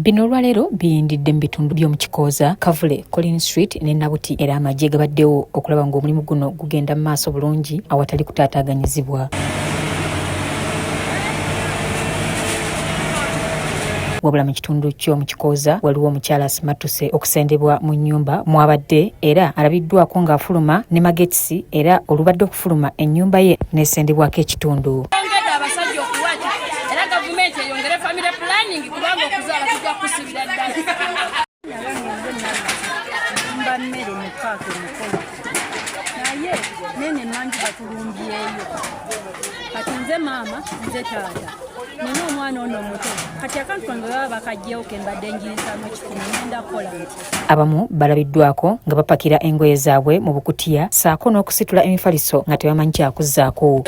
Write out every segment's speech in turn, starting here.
Bino olwaleero biyindidde mu bitundu by'omu Kikooza, Kavule, Collins Street ne Nabuti era amagye gabaddewo okulaba ng'omulimu guno gugenda mu maaso bulungi awatali kutaataaganyizibwa. Wabula mu kitundu ky'omu Kikooza waliwo omukyala asimattuse okusendebwa mu nnyumba mwabadde era alabiddwako ng'afuluma ne magetisi era olubadde okufuluma ennyumba ye n'esendebwako ekitundu. Abasajja okuwaata era gavumenti eyongere family planning kubanga okuzaala tujja kusibira ddala. Mba mmere mu paaka emukolo naye nene mangi batulumbyeyo kati nze maama nze taata nina omwana ono omuto kati akantu kange baba bakajjewo ke mbadde njirisamu ekifumi ngenda kukola nti. Abamu balabiddwako nga bapakira engoye zaabwe mu bukutiya saako n'okusitula emifaliso nga tebamanyi kyakuzzaako.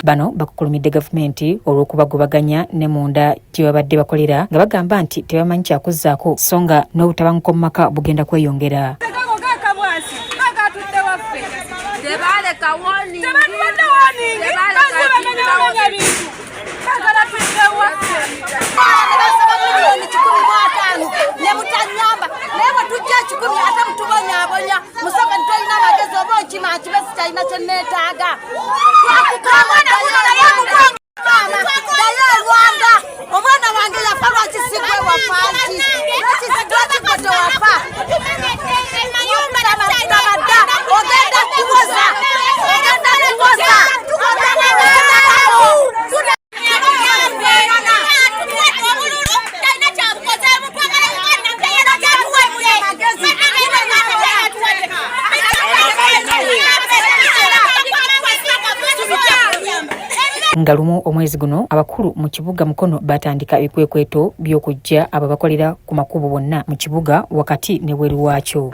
Bano bakukulumidde gavumenti olw'okubagobaganya ne munda gye babadde bakolera nga bagamba nti tebamanyi kyakuzzaako so nga n'obutabanguko mu maka bugenda kweyongera. Nga lumu omwezi guno abakulu mu kibuga Mukono batandika ebikwekweto by'okujja abo bakolera ku makubo bonna mu kibuga wakati ne bweru waakyo.